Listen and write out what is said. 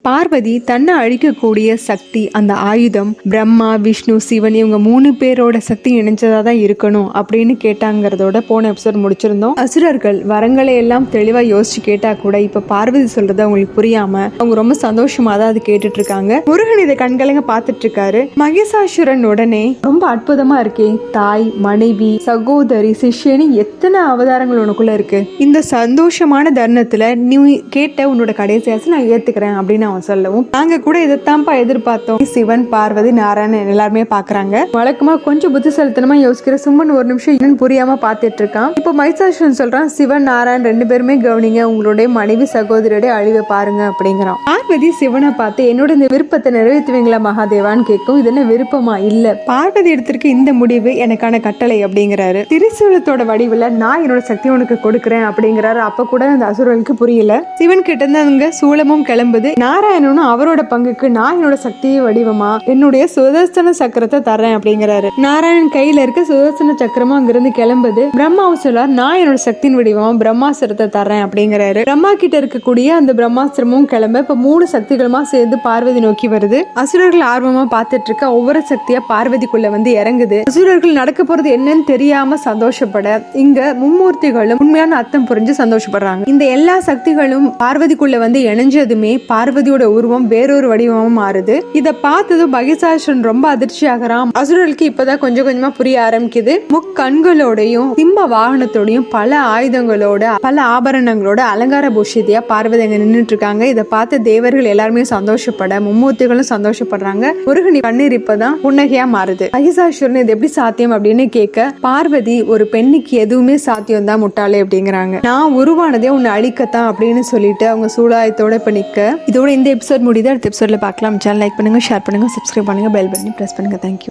பார்வதி தன்னை அழிக்கக்கூடிய சக்தி, அந்த ஆயுதம் பிரம்மா, விஷ்ணு, சிவன் இவங்க 3 பேரோட சக்தி இணைஞ்சதா தான் இருக்கணும் அப்படின்னு கேட்டாங்கிறதோட போன எபிசோட் முடிச்சிருந்தோம். அசுரர்கள் வரங்களை எல்லாம் தெளிவா யோசிச்சு கேட்டா கூட இப்ப பார்வதி சொல்றது அவங்களுக்கு புரியாம அவங்க ரொம்ப சந்தோஷமா தான் அது கேட்டுட்டு இருக்காங்க. முருகன் இதை கண்கலங்க பார்த்துட்டு இருக்காரு. மகேசாசுரன் உடனே ரொம்ப அற்புதமா இருக்கே, தாய், மனைவி, சகோதரி, சிஷ்யனி எத்தனை அவதாரங்கள் உனக்குள்ள இருக்கு. இந்த சந்தோஷமான தருணத்துல நீ கேட்ட உன்னோட கடைசி ஆசை நான் ஏத்துக்கிறேன் அப்படின்னு அவன் சொல்லவும், நாங்க கூட இதைத்தான்ப்பா எதிர்பார்த்தோம். சிவன், பார்வதி, நாராயணன் எல்லாருமே பாக்குறாங்க. வழக்கமா கொஞ்சம் புத்திசாலித்தனமா யோசிக்கிற சும்மன் ஒரு நிமிஷம் இன்னும் புரியாம பாத்துட்டு இருக்கான். இப்போ மகேசாசுரன் சொல்றான், சிவன், நாராயணன் 2 பேருமே கவனிங்க, உங்களுடைய மனைவி சகோதரியோட அழிவை பாருங்க அப்படிங்கிறான். பார்வதி சிவனை பார்த்து என்னோட இந்த விருப்பத்தை நிறைவேற்றுவீங்களா மகாதேவான்னு கேட்கும். இது என்ன விருப்பமா? இல்ல, பார்வதி எடுத்திருக்க இந்த முடிவு எனக்கான கட்டளை அப்படிங்கிறாரு. திரிசூலத்தோட வடிவுல நான் என்னோட சக்தி உனக்கு கொடுக்குறேன் அப்படிங்கிறாரு. அப்ப கூட அந்த அசுரர்களுக்கு புரியல. சிவன் கிட்ட இருந்து அங்க சூலமும் கிளம்புது. நாராயணனும் அவரோட பங்குக்கு நான் என்னோட சக்தியை வடிவமா என்னுடைய சுதர்சன சக்கரத்தை தரேன் அப்படிங்கிறாரு. நாராயணன் கையில இருக்க சுதர்சன சக்கரமா அங்கிருந்து கிளம்புது. பிரம்மாவும் சொல்லார், நான் என்னோட சக்தியின் வடிவமா பிரம்மாஸ்திரத்தை தரேன் அப்படிங்கிறாரு. பிரம்மா கிட்ட இருக்கக்கூடிய அந்த பிரம்மாஸ்திரமும் கிளம்ப இப்ப 3 சக்திகளுமா சேர்ந்து பார்வதி நோக்கி வருது. அசுரர்கள் ஆர்வமா பார்த்துட்டு இருக்க ஒவ்வொரு சக்தியா பார்வதிக்குள்ள வந்து இறங்குது. அசுரர்கள் நடக்க போறது என்னன்னு தெரியாம சந்தோஷப்பட இங்க மும்மூர்த்திகளும் உண்மையான அர்த்தம் புரிஞ்சு சந்தோஷப்படுறாங்க. இந்த எல்லா சக்திகளும் பார்வதிக்குள்ள வந்து இணைஞ்சதுமே பார்வதியோட உருவம் வேறொரு வடிவமா மாறுது. இத பார்த்ததும் மகேசாசுரன் ரொம்ப அதிர்ச்சி ஆகிறான். அசுரர்களுக்கு இப்பதான் கொஞ்சம் கொஞ்சமா புரிய ஆரம்பிக்குது. முக்கண்களோடையும் சிம்ம வாகனத்தோடையும் பல ஆயுதங்களோட பல ஆபரணங்களோட அலங்கார பூஷிதியா பார்வதி அங்க நின்றுட்டு இருக்காங்க. இதை பார்த்து தேவர்கள் எல்லாருமே சந்தோஷப்பட மும்மூர்த்திகளும் சந்தோஷப்படுறாங்க. முருகன் கண்ணீர் இப்பதான் புன்னகையா மாறுது. மகேசாசுரன் இது எப்படி சாத்தியம் அப்படின்னு கேட்க, பார்வதி ஒரு பெண்ணுக்கு எதுவுமே சாத்தியம் தான் முட்டாளே அப்படிங்கிறாங்க. நான் உருவானதே உன்னை அழிக்கத்தான் அப்படின்னு சொல்லிட்டு அவங்க சூடாயத்தோட இப்ப நிக்க. இதோட இந்த எபிசோட் முடியுது. அடுத்த எபிசோட்ல பார்க்கலாம். சேனல் லைக் பண்ணுங்க, ஷேர் பண்ணுங்க, சப்ஸ்கிரைப் பண்ணுங்க, பெல் பட்டனை பிரஸ் பண்ணுங்க. தேங்க்யூ.